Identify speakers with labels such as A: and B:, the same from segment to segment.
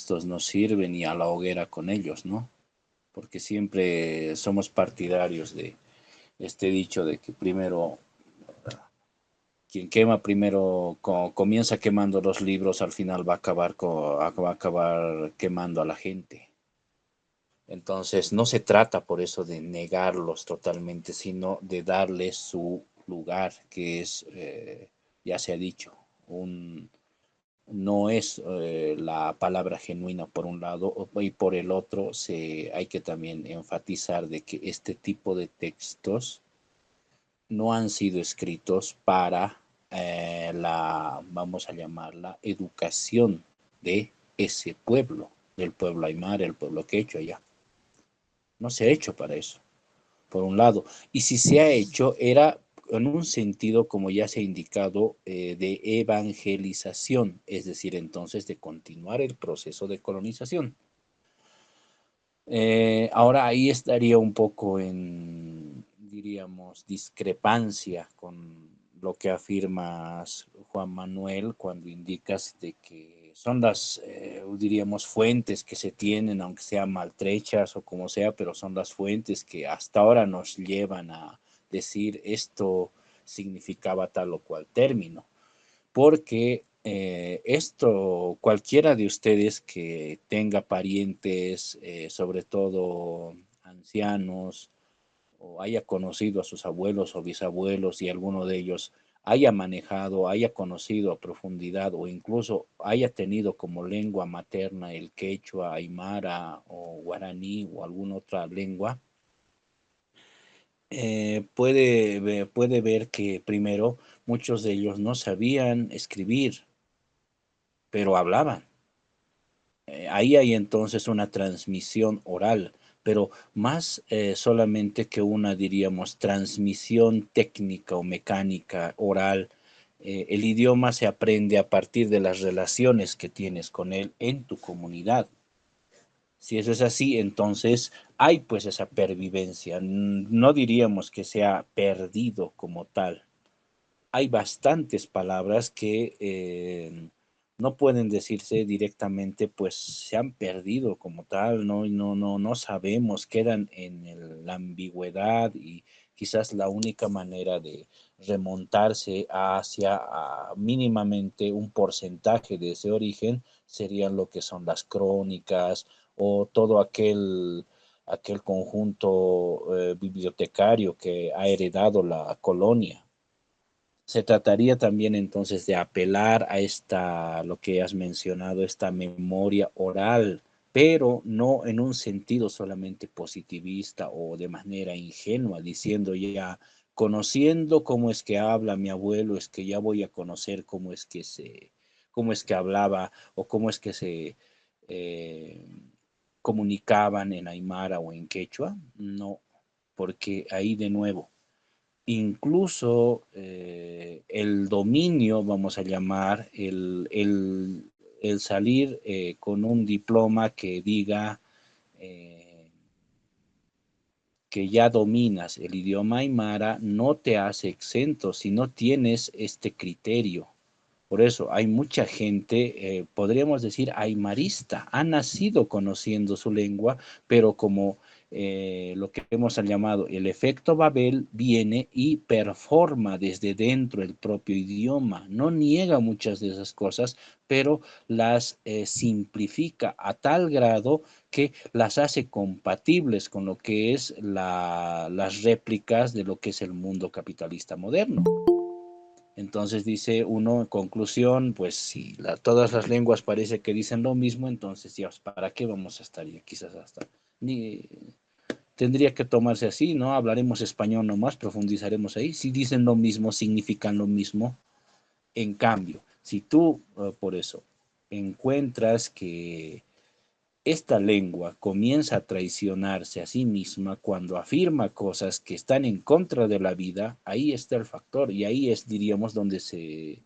A: textos nos sirven y a la hoguera con ellos, ¿no? Porque siempre somos partidarios de este dicho de que primero, quien quema primero, comienza quemando los libros, al final va a acabar, va a acabar quemando a la gente. Entonces, no se trata por eso de negarlos totalmente, sino de darles su lugar, que es, ya se ha dicho, un, no es la palabra genuina por un lado, y por el otro hay que también enfatizar de que este tipo de textos no han sido escritos para vamos a llamarla, educación de ese pueblo, del pueblo aymara, el pueblo quechua ya. No se ha hecho para eso, por un lado. Y si se ha hecho, era en un sentido, como ya se ha indicado, de evangelización, es decir, entonces de continuar el proceso de colonización. Ahora ahí estaría un poco en, diríamos, discrepancia con lo que afirmas, Juan Manuel, cuando indicas de que son las, diríamos, fuentes que se tienen, aunque sean maltrechas o como sea, pero son las fuentes que hasta ahora nos llevan a decir esto significaba tal o cual término, porque esto, cualquiera de ustedes que tenga parientes, sobre todo ancianos, o haya conocido a sus abuelos o bisabuelos y alguno de ellos haya manejado, haya conocido a profundidad o incluso haya tenido como lengua materna el quechua, aymara o guaraní o alguna otra lengua, puede ver que primero muchos de ellos no sabían escribir, pero hablaban. Ahí hay entonces una transmisión oral, pero más solamente que una, diríamos, transmisión técnica o mecánica oral. El idioma se aprende a partir de las relaciones que tienes con él en tu comunidad. Si eso es así, entonces hay pues esa pervivencia. No diríamos que se ha perdido como tal. Hay bastantes palabras que no pueden decirse directamente, pues se han perdido como tal, no sabemos, quedan en la ambigüedad y quizás la única manera de remontarse hacia mínimamente un porcentaje de ese origen serían lo que son las crónicas o todo aquel conjunto bibliotecario que ha heredado la colonia. Se trataría también entonces de apelar a lo que has mencionado, esta memoria oral, pero no en un sentido solamente positivista o de manera ingenua, diciendo ya, conociendo cómo es que habla mi abuelo, es que ya voy a conocer cómo es que hablaba o cómo es que se eh, comunicaban en aymara o en quechua. No, porque ahí de nuevo incluso el dominio, vamos a llamar, el salir con un diploma que diga eh, que ya dominas el idioma aymara, no te hace exento si no tienes este criterio. Por eso hay mucha gente, podríamos decir, aymarista, ha nacido conociendo su lengua, pero como lo que hemos llamado el efecto Babel viene y performa desde dentro el propio idioma. No niega muchas de esas cosas, pero las simplifica a tal grado que las hace compatibles con lo que es las réplicas de lo que es el mundo capitalista moderno. Entonces dice uno en conclusión, pues si todas las lenguas parece que dicen lo mismo, entonces ya, ¿para qué vamos a estar? Y quizás hasta ni tendría que tomarse así, ¿no? Hablaremos español nomás, profundizaremos ahí. Si dicen lo mismo, significan lo mismo. En cambio, si tú, por eso, encuentras que esta lengua comienza a traicionarse a sí misma cuando afirma cosas que están en contra de la vida, ahí está el factor y ahí es, diríamos, donde se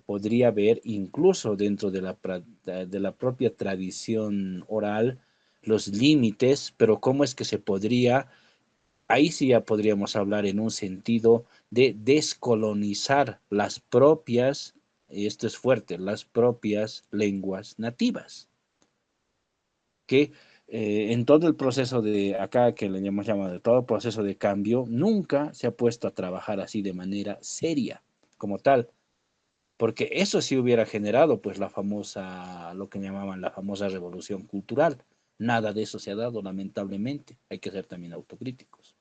A: podría ver incluso dentro de la propia tradición oral los límites, pero cómo es que se podría, ahí sí ya podríamos hablar en un sentido de descolonizar las propias, y esto es fuerte, las propias lenguas nativas. que en todo el proceso de acá, que le hemos llamado de todo el proceso de cambio, nunca se ha puesto a trabajar así de manera seria como tal, porque eso sí hubiera generado pues la famosa, lo que llamaban la famosa revolución cultural. Nada de eso se ha dado, lamentablemente. Hay que ser también autocríticos.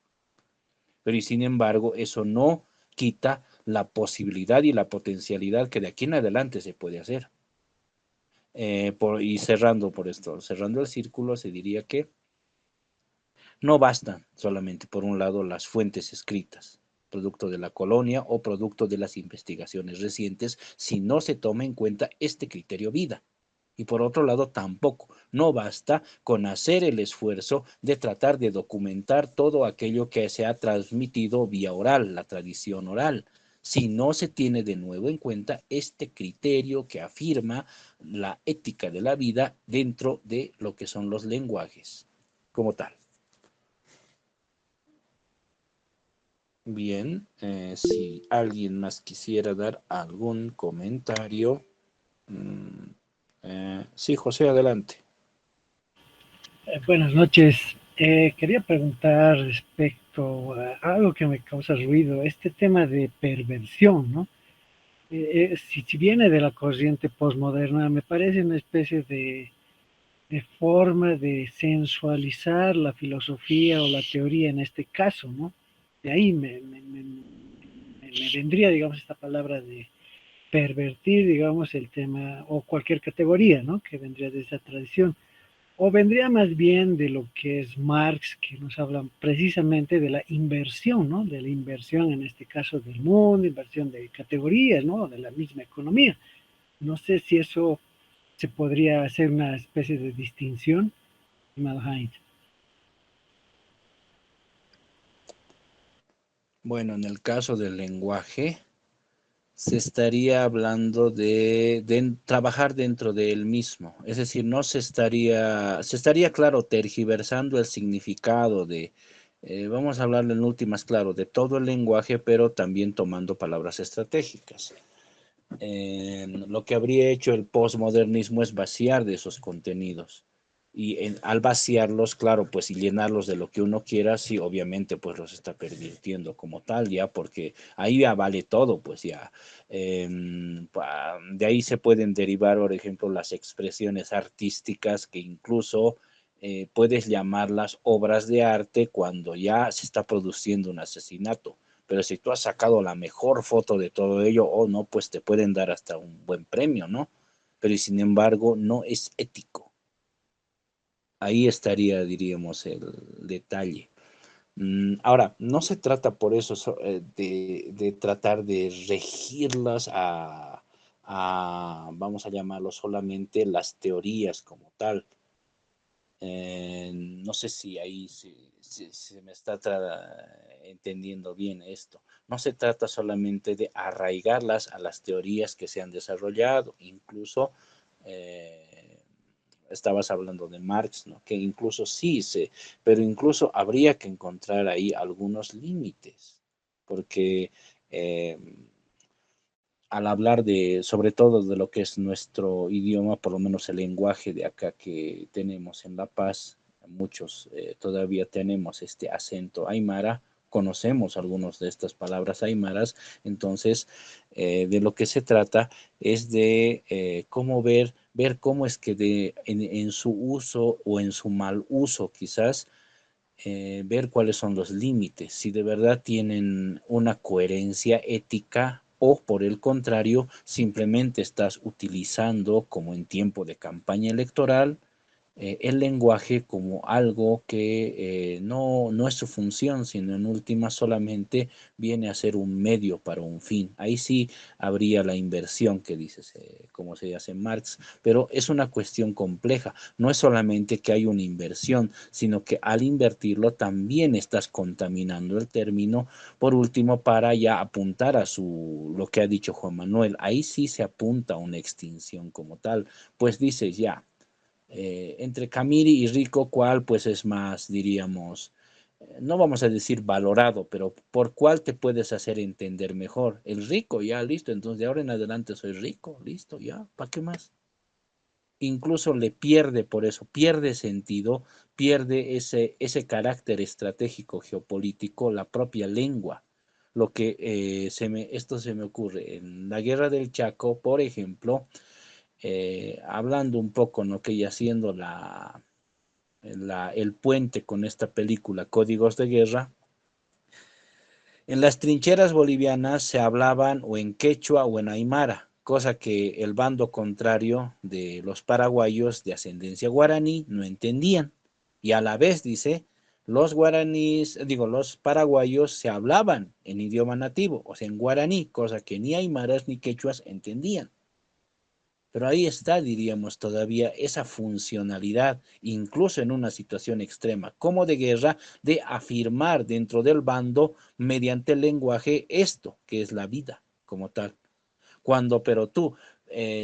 A: Pero y sin embargo, eso no quita la posibilidad y la potencialidad que de aquí en adelante se puede hacer. Y cerrando por esto, cerrando el círculo, se diría que no bastan solamente, por un lado, las fuentes escritas, producto de la colonia o producto de las investigaciones recientes, si no se toma en cuenta este criterio vida. Y por otro lado, tampoco, no basta con hacer el esfuerzo de tratar de documentar todo aquello que se ha transmitido vía oral, la tradición oral, si no se tiene de nuevo en cuenta este criterio que afirma la ética de la vida dentro de lo que son los lenguajes como tal. Bien, si alguien más quisiera dar algún comentario. mm, sí, José, adelante.
B: Buenas noches. Quería preguntar respecto a algo que me causa ruido, este tema de perversión, ¿no? Si viene de la corriente postmoderna, me parece una especie de forma de sensualizar la filosofía o la teoría en este caso, ¿no? De ahí me vendría, digamos, esta palabra de pervertir, digamos, el tema o cualquier categoría, ¿no? Que vendría de esa tradición. O vendría más bien de lo que es Marx, que nos habla precisamente de la inversión, ¿no? De la inversión, en este caso del mundo, inversión de categorías, ¿no? De la misma economía. No sé si eso se podría hacer una especie de distinción, estimado Heinz.
A: Bueno, en el caso del lenguaje, se estaría hablando de trabajar dentro de él mismo. Es decir, no se estaría, claro, tergiversando el significado de, vamos a hablar en últimas, claro, de todo el lenguaje, pero también tomando palabras estratégicas. Lo que habría hecho el posmodernismo es vaciar de esos contenidos. Y al vaciarlos, claro, pues y llenarlos de lo que uno quiera, sí, obviamente, pues los está pervirtiendo como tal, ya, porque ahí ya vale todo, pues ya. De ahí se pueden derivar, por ejemplo, las expresiones artísticas que incluso puedes llamarlas obras de arte cuando ya se está produciendo un asesinato. Pero si tú has sacado la mejor foto de todo ello, o no, pues te pueden dar hasta un buen premio, ¿no? Pero sin embargo, no es ético. Ahí estaría, diríamos, el detalle. Ahora, no se trata por eso de tratar de regirlas vamos a llamarlo solamente las teorías como tal. No sé si ahí se me está entendiendo bien esto. No se trata solamente de arraigarlas a las teorías que se han desarrollado, incluso estabas hablando de Marx, ¿no? Que incluso pero incluso habría que encontrar ahí algunos límites, porque eh, al hablar de, sobre todo de lo que es nuestro idioma, por lo menos el lenguaje de acá que tenemos en La Paz, muchos todavía tenemos este acento aymara, conocemos algunas de estas palabras aymaras, entonces de lo que se trata es de cómo ver cómo es que en su uso o en su mal uso quizás, ver cuáles son los límites, si de verdad tienen una coherencia ética o por el contrario, simplemente estás utilizando como en tiempo de campaña electoral el lenguaje como algo que no es su función, sino en última solamente viene a ser un medio para un fin. Ahí sí habría la inversión que dices, como se hace en Marx, pero es una cuestión compleja. No es solamente que hay una inversión, sino que al invertirlo también estás contaminando el término, por último, para ya apuntar a lo que ha dicho Juan Manuel. Ahí sí se apunta a una extinción como tal, pues dices ya entre Camiri y Rico, ¿cuál pues es más, diríamos, no vamos a decir valorado, pero por cuál te puedes hacer entender mejor? El rico, ya, listo, entonces de ahora en adelante soy rico, listo, ya, ¿para qué más? incluso le pierde por eso, pierde sentido, pierde ese carácter estratégico geopolítico, la propia lengua. Lo que esto se me ocurre en la guerra del Chaco, por ejemplo, hablando un poco, ¿no? Que ya haciendo el puente con esta película, Códigos de Guerra, en las trincheras bolivianas se hablaban o en quechua o en aymara, cosa que el bando contrario de los paraguayos de ascendencia guaraní no entendían. Y a la vez, dice, los guaraníes, digo, los paraguayos se hablaban en idioma nativo, o sea, en guaraní, cosa que ni aymaras ni quechuas entendían. Pero ahí está, diríamos, todavía esa funcionalidad, incluso en una situación extrema, como de guerra, de afirmar dentro del bando, mediante el lenguaje, esto que es la vida como tal. Cuando, pero tú,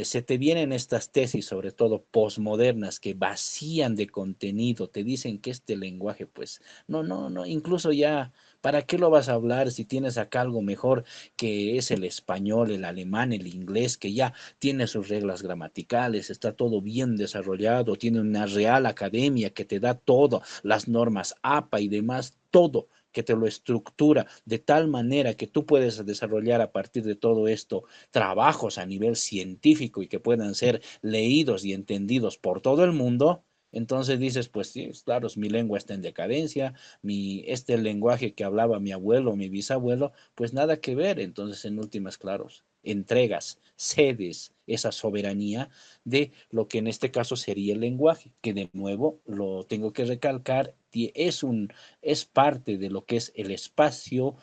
A: se te vienen estas tesis, sobre todo posmodernas, que vacían de contenido, te dicen que este lenguaje, pues, no, incluso ya, ¿para qué lo vas a hablar si tienes acá algo mejor que es el español, el alemán, el inglés, que ya tiene sus reglas gramaticales, está todo bien desarrollado, tiene una real academia que te da todo, las normas APA y demás, todo que te lo estructura de tal manera que tú puedes desarrollar a partir de todo esto trabajos a nivel científico y que puedan ser leídos y entendidos por todo el mundo, entonces dices, pues sí, claro, mi lengua está en decadencia, este lenguaje que hablaba mi abuelo, mi bisabuelo, pues nada que ver. Entonces, en últimas, claros, entregas, cedes esa soberanía de lo que en este caso sería el lenguaje, que de nuevo lo tengo que recalcar, es parte de lo que es el espacio,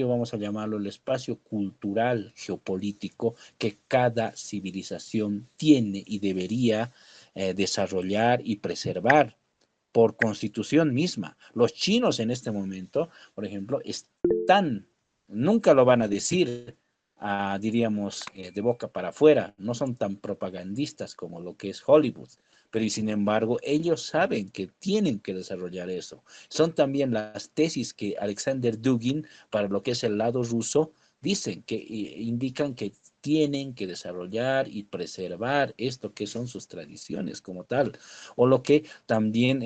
A: vamos a llamarlo el espacio cultural geopolítico que cada civilización tiene y debería desarrollar y preservar por constitución misma. Los chinos en este momento, por ejemplo, nunca lo van a decir, diríamos, de boca para afuera, no son tan propagandistas como lo que es Hollywood, pero y sin embargo ellos saben que tienen que desarrollar eso. Son también las tesis que Alexander Dugin, para lo que es el lado ruso, dicen que indican que tienen que desarrollar y preservar esto que son sus tradiciones como tal, o lo que también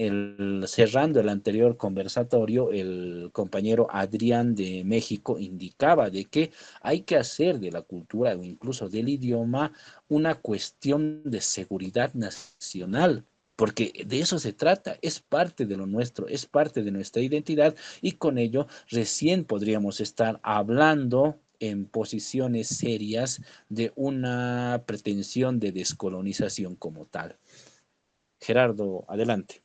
A: cerrando el anterior conversatorio, el compañero Adrián de México indicaba de que hay que hacer de la cultura o incluso del idioma una cuestión de seguridad nacional, porque de eso se trata, es parte de lo nuestro, es parte de nuestra identidad y con ello recién podríamos estar hablando en posiciones serias de una pretensión de descolonización como tal. Gerardo, adelante.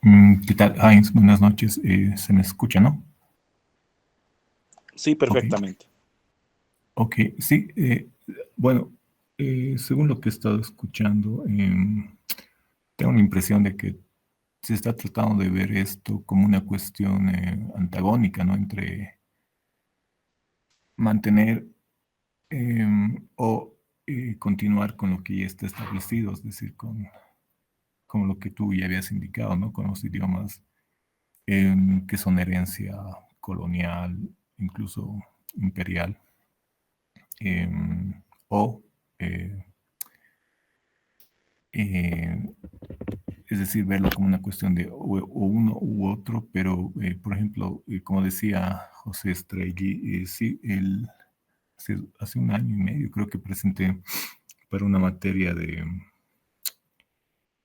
C: ¿Qué tal, Heinz? Buenas noches. ¿Se me escucha, no?
A: Sí, perfectamente.
C: Ok, sí. Bueno, según lo que he estado escuchando, tengo la impresión de que se está tratando de ver esto como una cuestión antagónica, ¿no? Entre mantener o continuar con lo que ya está establecido, es decir, con lo que tú ya habías indicado, ¿no? Con los idiomas que son herencia colonial, incluso imperial, eh, o eh, eh, es decir, verlo como una cuestión de o uno u otro, pero por ejemplo, como decía José Strelli, sí, hace un año y medio creo que presenté para una materia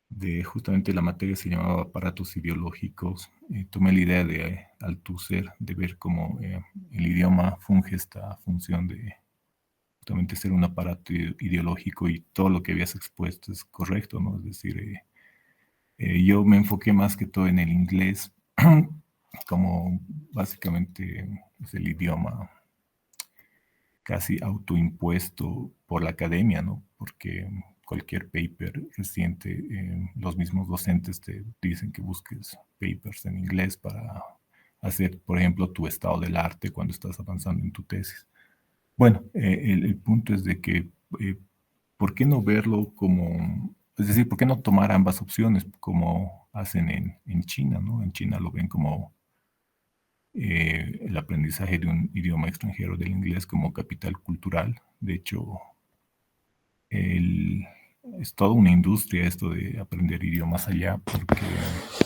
C: de justamente la materia se llamaba aparatos ideológicos. Tomé la idea de Althusser, de ver cómo el idioma funge esta función de justamente ser un aparato ideológico y todo lo que habías expuesto es correcto, ¿no? Es decir, yo me enfoqué más que todo en el inglés, como básicamente es el idioma casi autoimpuesto por la academia, ¿no? Porque cualquier paper reciente, los mismos docentes te dicen que busques papers en inglés para hacer, por ejemplo, tu estado del arte cuando estás avanzando en tu tesis. Bueno, el punto es de que, ¿por qué no verlo como, es decir, por qué no tomar ambas opciones como hacen en China, ¿no? En China lo ven como el aprendizaje de un idioma extranjero del inglés como capital cultural. De hecho, es toda una industria esto de aprender idiomas allá, porque